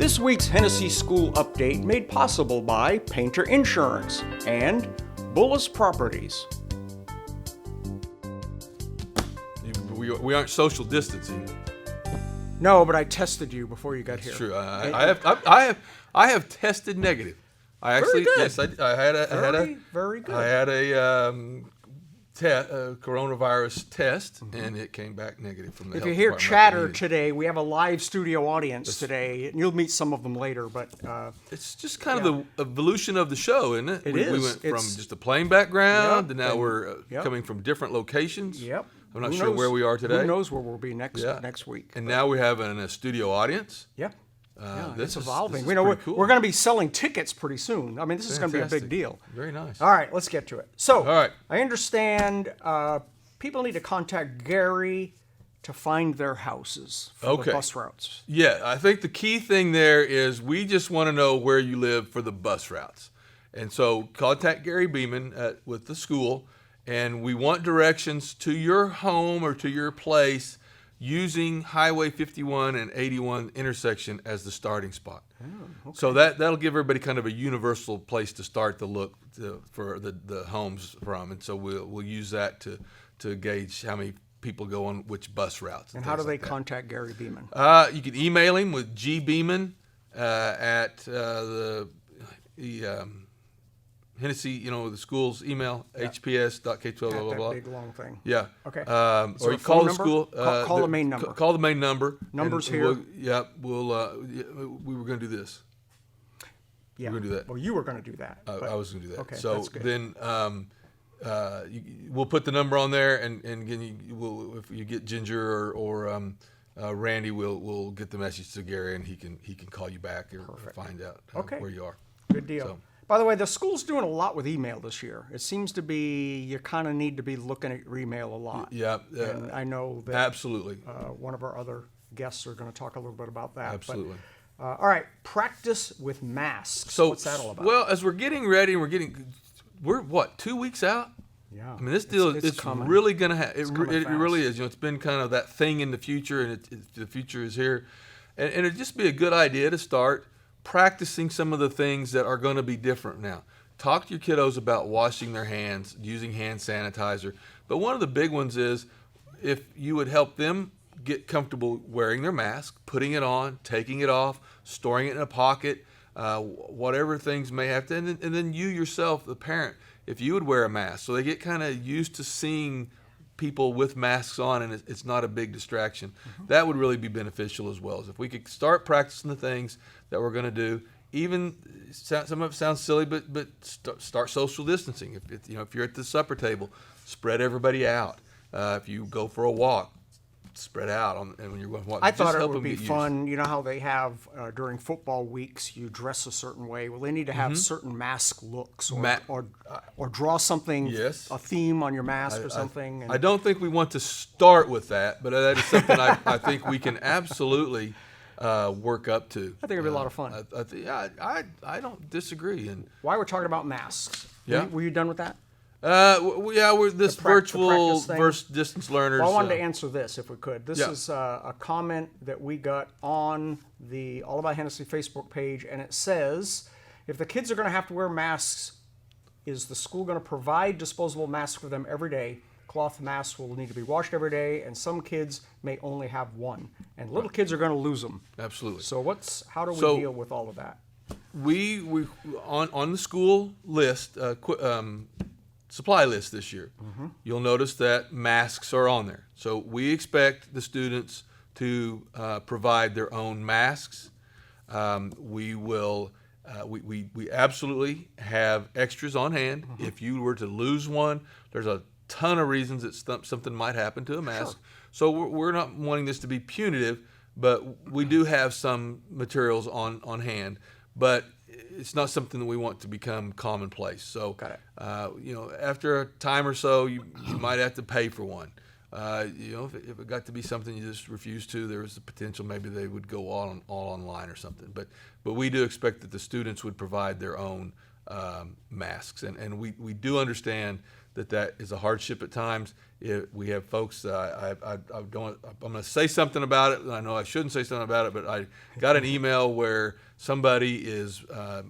This week's Hennessey School Update made possible by Painter Insurance and Bullis Properties. We aren't social distancing. No, but I tested you before you got here. True. I have tested negative. I actually, Very good. yes, I had a very good. I had a coronavirus test, and it came back negative from the If health you hear department. chatter today, we have a live studio audience today, and you'll meet some of them later. But It's just kind of the evolution of the show, isn't it? It We is. went from It's- just a plain background, Yep, and now and- we're yep. coming from different locations. yep, I'm not Who sure knows- where we are today. Who knows where we'll be next week? And now we have a studio audience. Yep. Yeah, this it's is- evolving. this is pretty cool. We're going to be selling tickets pretty soon. I mean, this is going to be a big Fantastic. deal. Very nice. All right, let's get to it. So, All right. I understand people need to contact Gary to find their houses for Okay. the bus routes. Yeah, I think the key thing there is we just want to know where you live for the bus routes. And so contact Gary Beeman with the school, and we want directions to your home or to your place using Highway 51 and 81 intersection as the starting spot. Oh, So that'll give everybody kind of a universal place to start to look for the homes from. And so we'll use that to gauge how many people go on which bus routes. And how do things they like that. contact Gary Beeman? You can email him with gbeeman at the Hennessey, the school's email, hps.k12, blah, blah, that ball. big long thing. Yeah. Okay. Or you a call phone the number? school. Call the main number. Call the main number. Number's and here. We were going to do this. Yeah. We're gonna do that. Well, you were going to do that. I was going to do that. Okay, So that's good. then we'll put the number on there, and again, if you get Ginger or Randy, we'll get the message to Gary, and he can call you back or find out where you are. Good deal. So- By the way, the school's doing a lot with email this year. It seems to be you kind of need to be looking at your email a lot. Yeah. And I know that Absolutely. one of our other guests are going to talk a little bit about that. Absolutely. But, all right, practice with masks. So what's that all about? Well, as we're getting ready, we're what, 2 weeks out? yeah. I mean, this deal it's coming. really going to happen. coming It really fast. is. It's been kind of that thing in the future, and the future is here. And it'd just be a good idea to start practicing some of the things that are going to be different now. Talk to your kiddos about washing their hands, using hand sanitizer. But one of the big ones is if you would help them get comfortable wearing their mask, putting it on, taking it off, storing it in a pocket, whatever things may have to, and then you yourself, the parent, if you would wear a mask, so they get kind of used to seeing people with masks on, and it's not a big distraction. That would really be beneficial as well. As if we could start practicing the things that we're going to do, even some of it sounds silly, but start social distancing. If you're at the supper table, spread everybody out. If you go for a walk, spread out and when you're going to walk. I just thought it help would them be get used. fun. You know how they have during football weeks, you dress a certain way. Well, they need to have certain mask looks or draw something, Yes. a theme on your mask or something. I don't think we want to start with that, but that is something I think we can absolutely work up to. I think it'd be a lot of fun. I don't disagree. And Why we're talking about masks? Yeah. Were you done with that? we're this the virtual practice thing? versus distance learners. Well, I wanted to answer this if we could. This Yeah. is a comment that we got on the All About Hennessey Facebook page, and it says, if the kids are going to have to wear masks, is the school going to provide disposable masks for them every day? Cloth masks will need to be washed every day, and some kids may only have one. And little kids are going to lose them. Absolutely. So how do we So- deal with all of that? We on the school list, supply list this year, you'll notice that masks are on there. So we expect the students to provide their own masks. We will. We absolutely have extras on hand. If you were to lose one, there's a ton of reasons that something might happen to a mask. Sure. So we're not wanting this to be punitive, but we do have some materials on hand. But it's not something that we want to become commonplace. So, Got it. After a time or so, you might have to pay for one. If it got to be something you just refused to, there was the potential maybe they would go all online or something. But we do expect that the students would provide their own masks, and we do understand that is a hardship at times. We have folks. I'm going to say something about it. I know I shouldn't say something about it, but I got an email where somebody is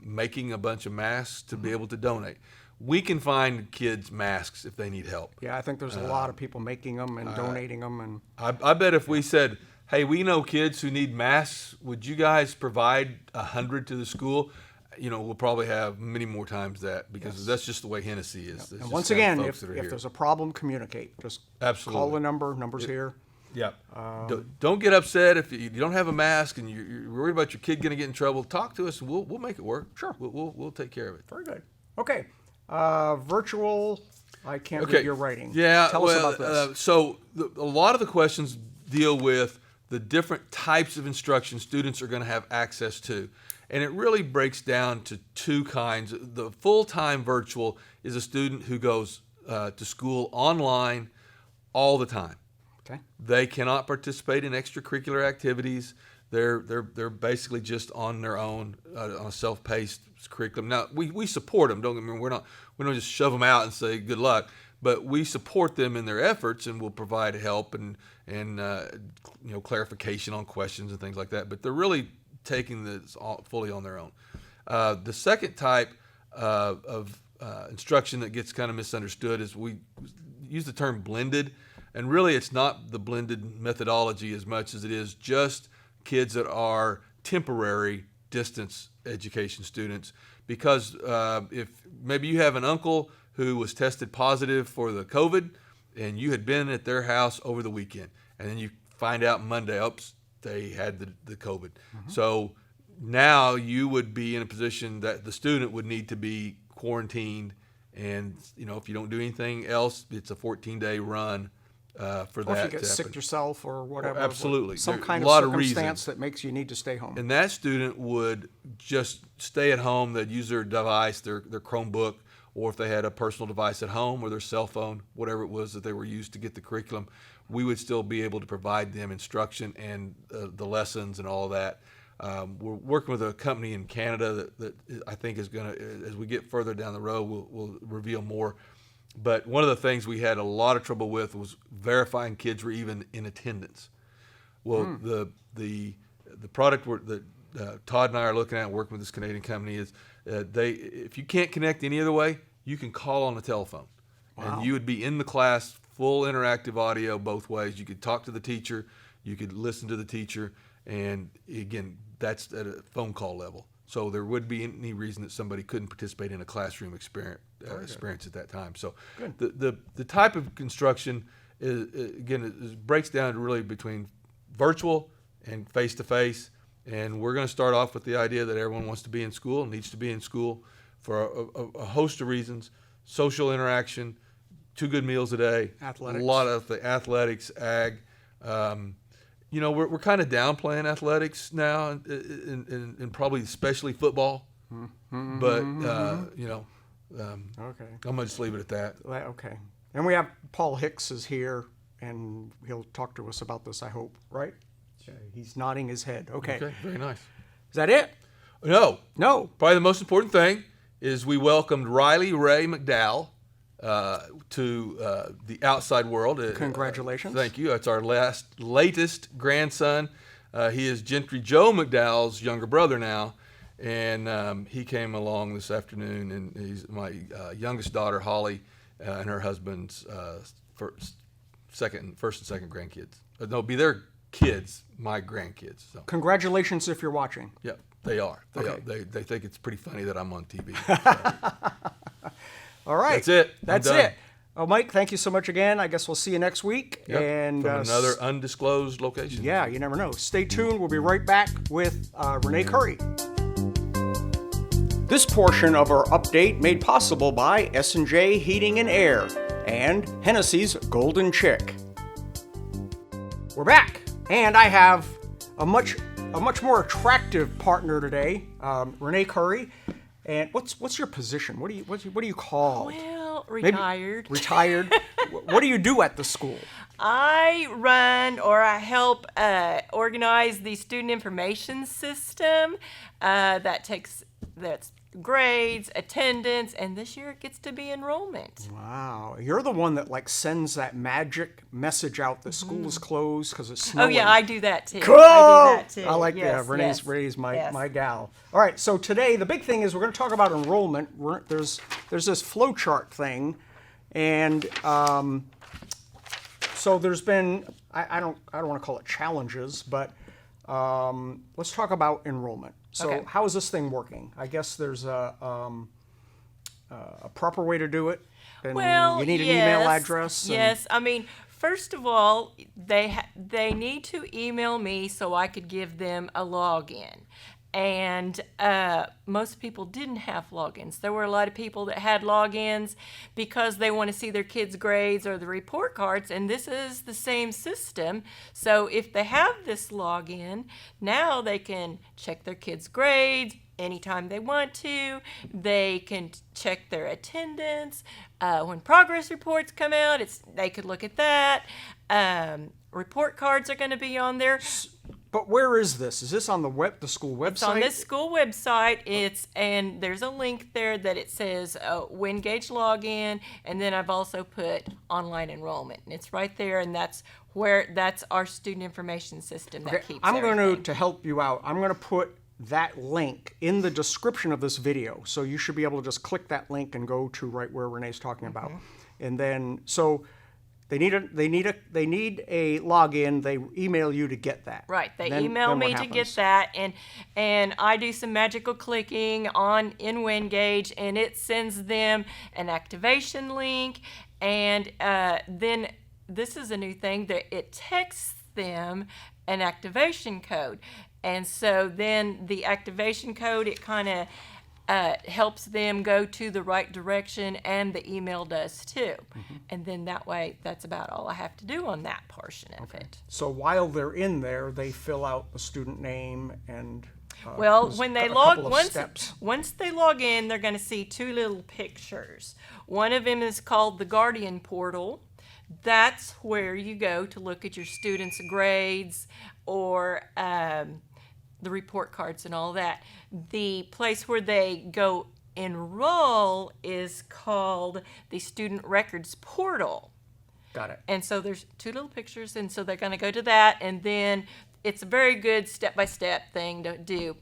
making a bunch of masks to be able to donate. We can find kids masks if they need help. Yeah, I think there's a lot of people making them and donating them. And I bet if we said, hey, we know kids who need masks, would you guys provide 100 to the school? We'll probably have many more times that, because that's just the way Hennessey is. And once again, if there's a problem, communicate. Just call the number's here. Yeah. Don't get upset if you don't have a mask and you're worried about your kid going to get in trouble. Talk to us and we'll make it work. Sure. We'll take care of it. Very good. Okay. Virtual, I can't read your writing. Yeah. Tell us about this. So a lot of the questions deal with the different types of instruction students are going to have access to. And it really breaks down to two kinds. The full-time virtual is a student who goes to school online all the time. Okay. They cannot participate in extracurricular activities. They're basically just on their own on a self-paced curriculum. Now we support them. Don't get me wrong. We don't just shove them out and say good luck. But we support them in their efforts and will provide help and clarification on questions and things like that. But they're really taking this fully on their own. The second type of instruction that gets kind of misunderstood is we use the term blended, and really it's not the blended methodology as much as it is just kids that are temporary distance education students. Because if maybe you have an uncle who was tested positive for the COVID and you had been at their house over the weekend, and then you find out Monday, oops, they had the COVID. Mm-hmm. So now you would be in a position that the student would need to be quarantined, and if you don't do anything else, it's a 14-day run for that. Or if you get sick yourself or whatever. Absolutely. Some kind of circumstance that makes you need to stay home. And that student would just stay at home. They'd use their device, their Chromebook, or if they had a personal device at home or their cell phone, whatever it was that they were used to get the curriculum, we would still be able to provide them instruction and the lessons and all of that. We're working with a company in Canada that I think is going to, as we get further down the road, we'll reveal more. But one of the things we had a lot of trouble with was verifying kids were even in attendance. Well, the product that Todd and I are looking at, working with this Canadian company, is if you can't connect any other way, you can call on the telephone. Wow. And you would be in the class, full interactive audio both ways. You could talk to the teacher, you could listen to the teacher, and again, that's at a phone call level. So there would be any reason that somebody couldn't participate in a classroom experience at that time. So the type of construction breaks down to really between virtual and face-to-face. And we're going to start off with the idea that everyone wants to be in school, needs to be in school for a host of reasons: social interaction, 2 good meals a day, athletics. A lot of the athletics, ag. We're kind of downplaying athletics now, and probably especially football. Mm-hmm. But okay, I'm gonna just leave it at that. Okay, and we have Paul Hix is here, and he'll talk to us about this. I hope, right? He's nodding his head. Okay, very nice. Is that it? No. Probably the most important thing is we welcomed Riley Ray McDowell to the outside world. Congratulations. Thank you. That's our latest grandson. He is Gentry Joe McDowell's younger brother now, and he came along this afternoon, and he's my youngest daughter, Holly, and her husband's first and second grandkids. They'll be their kids, my grandkids. So. Congratulations if you're watching. Yep, they are. Okay. They think it's pretty funny that I'm on TV. So. All right. That's it. Oh, Mike, thank you so much again. I guess we'll see you next week. Yep, and from another undisclosed location. Yeah, you never know. Stay tuned. We'll be right back with Renee Curry. This portion of our update made possible by S&J Heating and Air and Hennessey's Golden Chick. We're back, and I have a much more attractive partner today, Renee Curry. And what's your position? What do you call? Well, retired. Maybe retired. What do you do at the school? I run or I help organize the student information system that's grades, attendance, and this year it gets to be enrollment. Wow, you're the one that like sends that magic message out that school is closed because it's Oh snowing. yeah, I do that too. Cool. I do that too. I like yes, Renee's my yes. my gal. All right, so today the big thing is we're going to talk about enrollment. There's this flow chart thing, and so there's been I don't want to call it challenges, but let's talk about enrollment. So Okay. how is this thing working? I guess there's a proper way to do it. And Well, you need an yes, email address. and- Yes, I mean, first of all, they need to email me so I could give them a login. And most people didn't have logins. There were a lot of people that had logins because they want to see their kids' grades or the report cards, and this is the same system. So if they have this login, now they can check their kids' grades anytime they want to. They can check their attendance. When progress reports come out, they could look at that. Report cards are going to be on there. But where is this? Is this on the school website? It's on this school website. And there's a link there that it says Wingage login, and then I've also put online enrollment, and it's right there, and that's our student information system that keeps I'm going everything. to help you out. I'm going to put that link in the description of this video, so you should be able to just click that link and go to right where Renee's talking about, and then so. They need a login. They email you to get that. Right, they Then email what me to get happens? that, and I do some magical clicking in Wingage, and it sends them an activation link, and then this is a new thing that it texts them an activation code, and so then the activation code, it kind of helps them go to the right direction, and the email does too. And then that way, that's about all I have to do on that portion of it. So while they're in there, they fill out the student name and. Well, there's when they a log couple of once steps. once they log in, they're going to see two little pictures. One of them is called the Guardian Portal. That's where you go to look at your students' grades or the report cards and all that. The place where they go enroll is called the Student Records Portal. Got it. And so there's two little pictures, and so they're going to go to that, and then it's a very good step-by-step thing to do.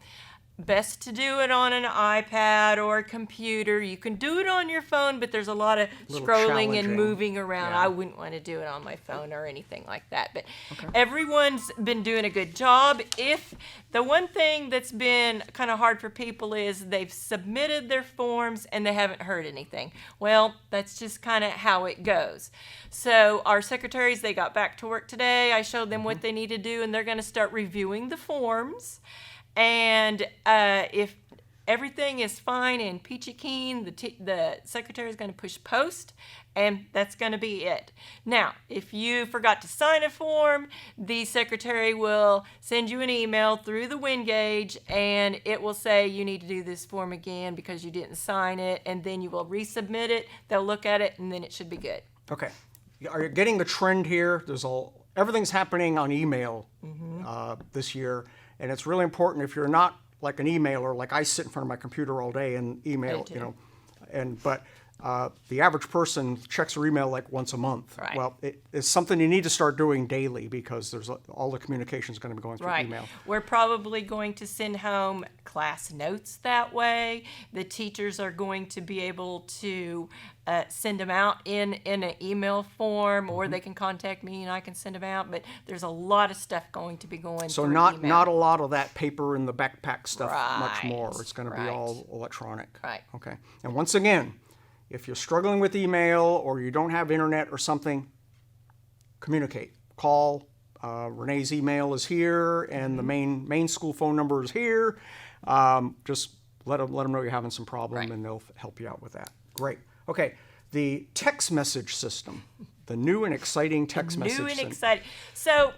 Best to do it on an iPad or a computer. You can do it on your phone, but there's a lot of Little scrolling and challenging. moving around. Yeah. I wouldn't want to do it on my phone or anything like that. But everyone's been doing a good job. If the one thing that's been kind of hard for people is they've submitted their forms and they haven't heard anything. Well, that's just kind of how it goes. So our secretaries, they got back to work today. I showed them what they need to do, and they're going to start reviewing the forms. And if everything is fine and peachy keen, the secretary is going to push post, and that's going to be it. Now, if you forgot to sign a form, the secretary will send you an email through the Wingage, and it will say you need to do this form again because you didn't sign it, and then you will resubmit it. They'll look at it, and then it should be good. Okay. Are you getting the trend here? Everything's happening on email this year, and it's really important if you're not like an emailer, like I sit in front of my computer all day and email, I do. but the average person checks their email like once a month. Right. Well, it's something you need to start doing daily because there's all the communication is going to be going through Right. email. We're probably going to send home class notes that way. The teachers are going to be able to send them out in an email form, or they can contact me and I can send them out. But there's a lot of stuff going to be going So through not email. a lot of that paper in the backpack stuff, much Right, more. It's going to be right. all electronic. Right. Okay. And once again, if you're struggling with email or you don't have internet or something, communicate. Call. Renee's email is here, and the main school phone number is here. Just let them know you're having some problem, Right. and they'll help you out with that. Great. Okay. The text message system, the new and exciting text message New and system. exciting. So,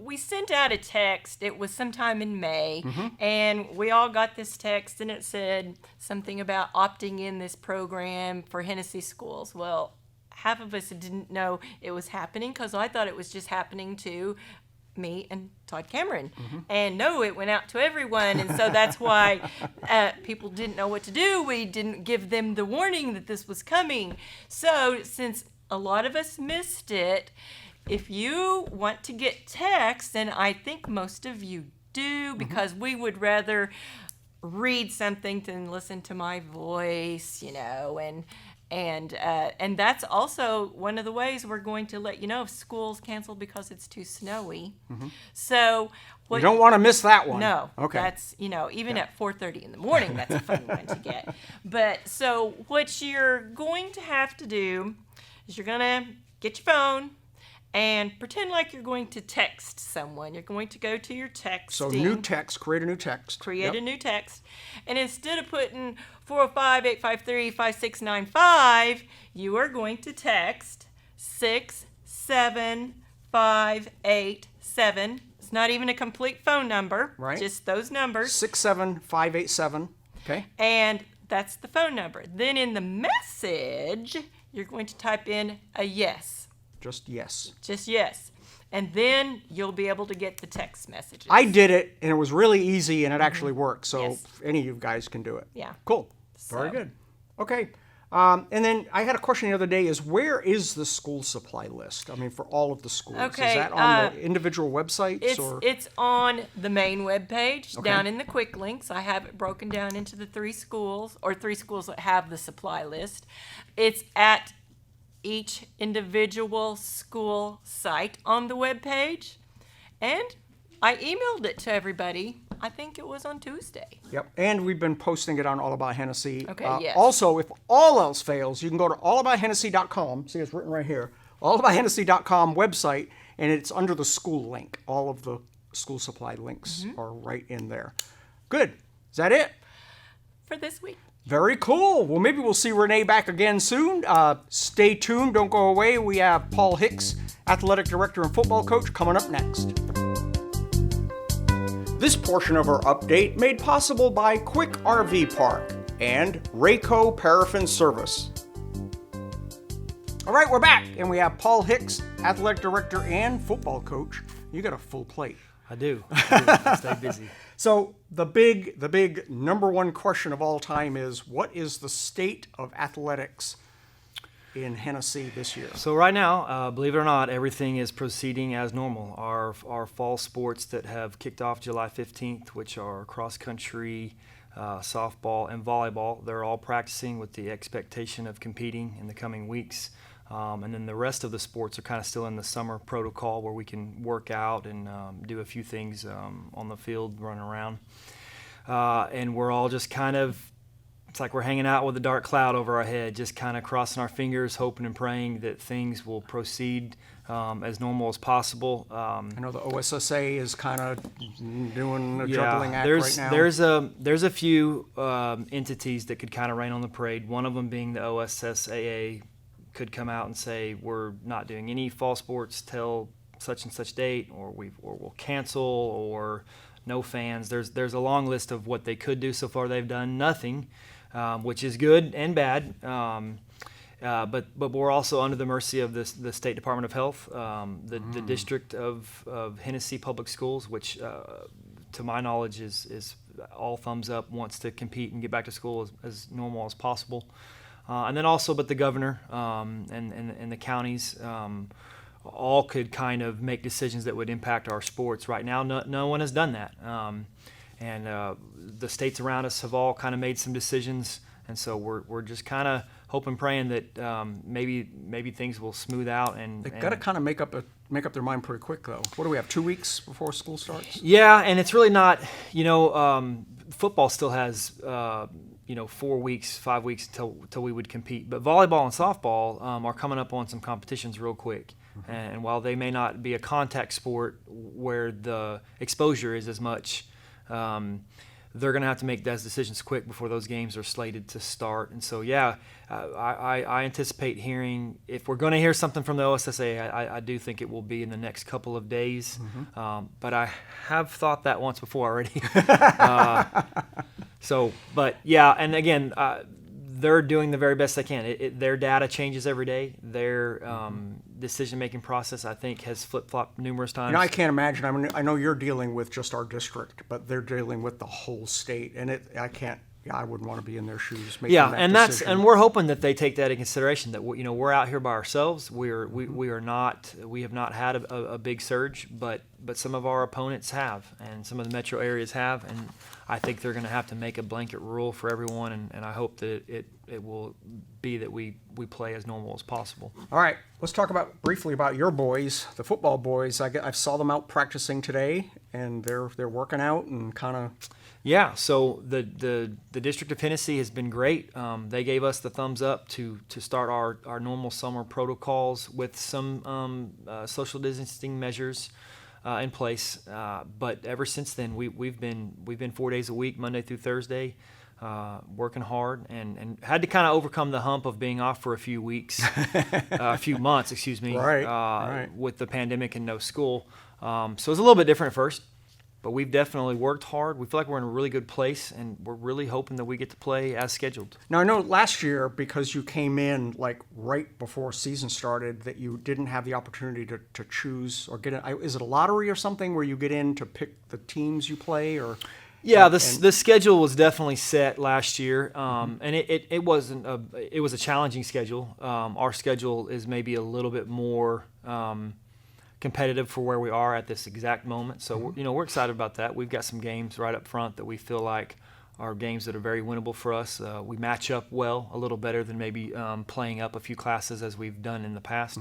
we sent out a text. It was sometime in May, and we all got this text, and it said something about opting in this program for Hennessey Schools. Well, half of us didn't know it was happening because I thought it was just happening to me and Todd Cameron. And no, it went out to everyone. And so that's why people didn't know what to do. We didn't give them the warning that this was coming. So since a lot of us missed it, if you want to get text, and I think most of you do, because we would rather read something than listen to my voice, and that's also one of the ways we're going to let you know if school's canceled because it's too snowy. So You don't want to miss that one. no, Okay. that's even at 4:30 in the morning, that's a fun one to get. But so what you're going to have to do is you're gonna get your phone and pretend like you're going to text someone. You're going to go to your texting. So new text, create a new text. Create a new text. And instead of putting 405-853-5695, you are going to text 67587. It's not even a complete phone number. Right. Just those numbers. 67587. Okay. And that's the phone number. Then in the message, you're going to type in a yes. Just yes. Just yes. And then you'll be able to get the text messages. I did it, and it was really easy, and it actually worked. So Yes. any of you guys can do it. Yeah. Cool. Very So- good. Okay. And then I had a question the other day is where is the school supply list? I mean, for all of the schools. Okay, Is that on the individual websites? or? It's on the main web page, down in the quick links. I have it broken down into the three schools that have the supply list. It's at each individual school site on the web page. And I emailed it to everybody. I think it was on Tuesday. Yep. And we've been posting it on All About Hennessy. Okay, yes. Also, if all else fails, you can go to allaboutHennessy.com. See, it's written right here. AllaboutHennessy.com website, and it's under the school link. All of the school supply links are right in there. Good. Is that it? For this week. Very cool. Well, maybe we'll see Renee back again soon. Stay tuned. Don't go away. We have Paul Hix, Athletic Director and Football Coach, coming up next. This portion of our update made possible by Quick RV Park and Rayco Paraffin Service. All right, we're back, and we have Paul Hix, Athletic Director and Football Coach. You got a full plate. I do. I stay busy. So the big number one question of all time is, what is the state of athletics in Hennessy this year? So right now, believe it or not, everything is proceeding as normal. Our fall sports that have kicked off July 15th, which are cross country, softball, and volleyball, they're all practicing with the expectation of competing in the coming weeks. And then the rest of the sports are kind of still in the summer protocol where we can work out and do a few things on the field, running around. And we're all just kind of, it's like we're hanging out with a dark cloud over our head, just kind of crossing our fingers, hoping and praying that things will proceed as normal as possible. I know the OSSA is kind of doing a juggling act right now. There's a few entities that could kind of rain on the parade. One of them being the OSSAA could come out and say we're not doing any fall sports till such and such date, or we'll cancel, or no fans. There's a long list of what they could do. So far, they've done nothing, which is good and bad. But we're also under the mercy of the State Department of Health, the District of Hennessy Public Schools, which, to my knowledge, is all thumbs up, wants to compete and get back to school as normal as possible. And then also, but the governor and the counties all could kind of make decisions that would impact our sports. Right now, no one has done that. And the states around us have all kind of made some decisions. And so we're just kind of hoping, praying that maybe things will smooth out. And They've got to kind of make up their mind pretty quick, though. What do we have, 2 weeks before school starts? Yeah, and it's really not, football still has 4 weeks, 5 weeks till we would compete. But volleyball and softball are coming up on some competitions real quick. Mm-hmm. And while they may not be a contact sport where the exposure is as much, they're going to have to make those decisions quick before those games are slated to start. And so, I anticipate hearing, if we're going to hear something from the OSSA, I do think it will be in the next couple of days. Mm-hmm. But I have thought that once before already. And again, they're doing the very best they can. Their data changes every day. Their decision-making process, I think, has flip-flopped numerous times. I can't imagine. I mean, I know you're dealing with just our district, but they're dealing with the whole state, and I wouldn't want to be in their shoes making that decision. And we're hoping that they take that into consideration. That we're out here by ourselves. We have not had a big surge, but some of our opponents have, and some of the metro areas have, and I think they're going to have to make a blanket rule for everyone, and I hope that it will be that we play as normal as possible. All right, let's talk briefly about your boys, the football boys. I saw them out practicing today, and they're working out and kind of. Yeah, so the District of Hennessey has been great. They gave us the thumbs up to start our normal summer protocols with some social distancing measures in place. But ever since then, we've been 4 days a week, Monday through Thursday, working hard, and had to kind of overcome the hump of being off for a few months, excuse me, right. with the pandemic and no school. So it was a little bit different at first. But we've definitely worked hard. We feel like we're in a really good place, and we're really hoping that we get to play as scheduled. Now, I know last year, because you came in like right before season started, that you didn't have the opportunity to choose or get in. Is it a lottery or something where you get in to pick the teams you play? Or yeah, the schedule was definitely set last year, and it was a challenging schedule. Our schedule is maybe a little bit more competitive for where we are at this exact moment. So we're excited about that. We've got some games right up front that we feel like are games that are very winnable for us. We match up well, a little better than maybe playing up a few classes as we've done in the past.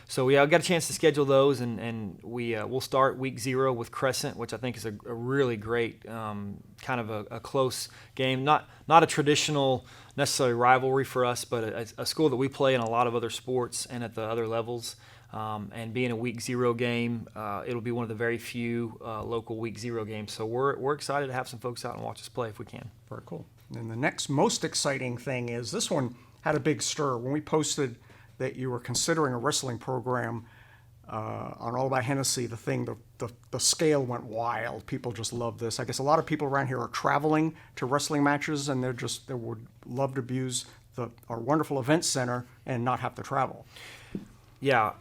So we got a chance to schedule those, and we'll start week 0 with Crescent, which I think is a really great kind of a close game. Not a traditional necessarily rivalry for us, but a school that we play in a lot of other sports and at the other levels. And being a week 0 game, it'll be one of the very few local week 0 games. So we're excited to have some folks out and watch us play if we can. Very cool. And the next most exciting thing is this one had a big stir when we posted that you were considering a wrestling program on All About Hennessey. The scale went wild. People just love this. I guess a lot of people around here are traveling to wrestling matches, and they would love to use our wonderful event center and not have to travel. Yeah,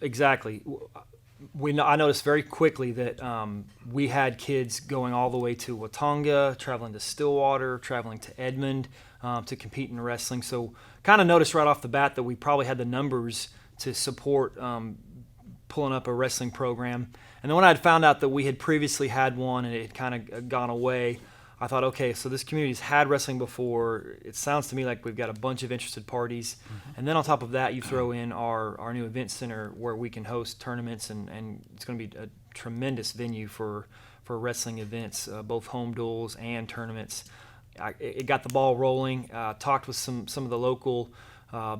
exactly. I noticed very quickly that we had kids going all the way to Watonga, traveling to Stillwater, traveling to Edmond to compete in wrestling. So kind of noticed right off the bat that we probably had the numbers to support pulling up a wrestling program. And then when I had found out that we had previously had one and it had kind of gone away, I thought, okay, so this community's had wrestling before. It sounds to me like we've got a bunch of interested parties. And then on top of that, you throw in our new event center where we can host tournaments, and it's going to be a tremendous venue for wrestling events, both home duels and tournaments. It got the ball rolling. Talked with some of the local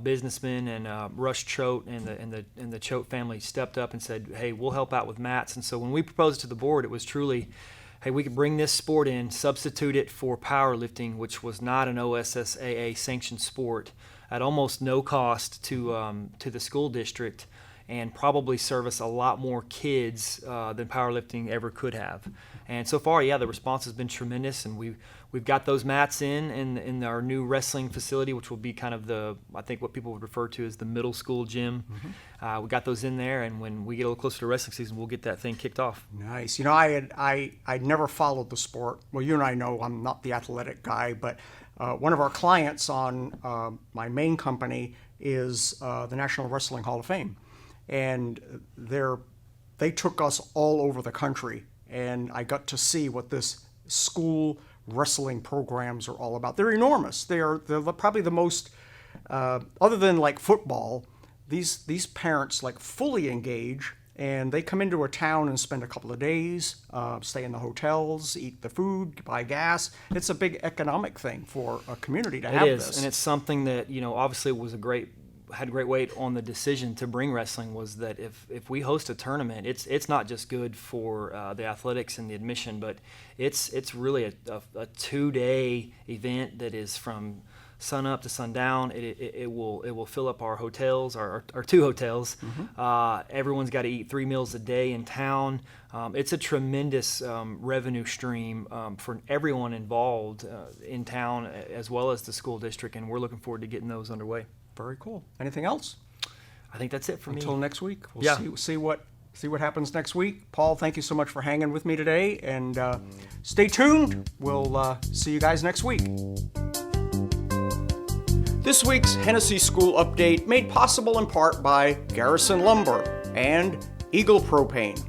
businessmen, and Rush Choate and the Choate family stepped up and said, hey, we'll help out with mats. And so when we proposed it to the board, it was truly, hey, we could bring this sport in, substitute it for powerlifting, which was not an OSSAA sanctioned sport, at almost no cost to the school district, and probably service a lot more kids than powerlifting ever could have. And so far, the response has been tremendous, and we've got those mats in our new wrestling facility, which will be kind of I think what people would refer to as the middle school gym. We got those in there, and when we get a little closer to wrestling season, we'll get that thing kicked off. Nice. I'd never followed the sport. Well, you and I know I'm not the athletic guy, but one of our clients on my main company is the National Wrestling Hall of Fame. And they took us all over the country, and I got to see what this school wrestling programs are all about. They're enormous. They're probably the most, other than like football, these parents like fully engage, and they come into a town and spend a couple of days, stay in the hotels, eat the food, buy gas. It's a big economic thing for a community to have this. It is, and it's something that obviously had great weight on the decision to bring wrestling. Was that if we host a tournament, it's not just good for the athletics and the admission, but it's really a 2-day event that is from sun up to sundown. It will fill up our hotels, our 2 hotels. Everyone's got to eat 3 meals a day in town. It's a tremendous revenue stream for everyone involved in town, as well as the school district, and we're looking forward to getting those underway. Very cool. Anything else? I think that's it for me. Until next week. We'll Yeah. see what happens next week. Paul, thank you so much for hanging with me today, and stay tuned. We'll see you guys next week. This week's Hennessey School Update made possible in part by Garrison Lumber and Eagle Propane.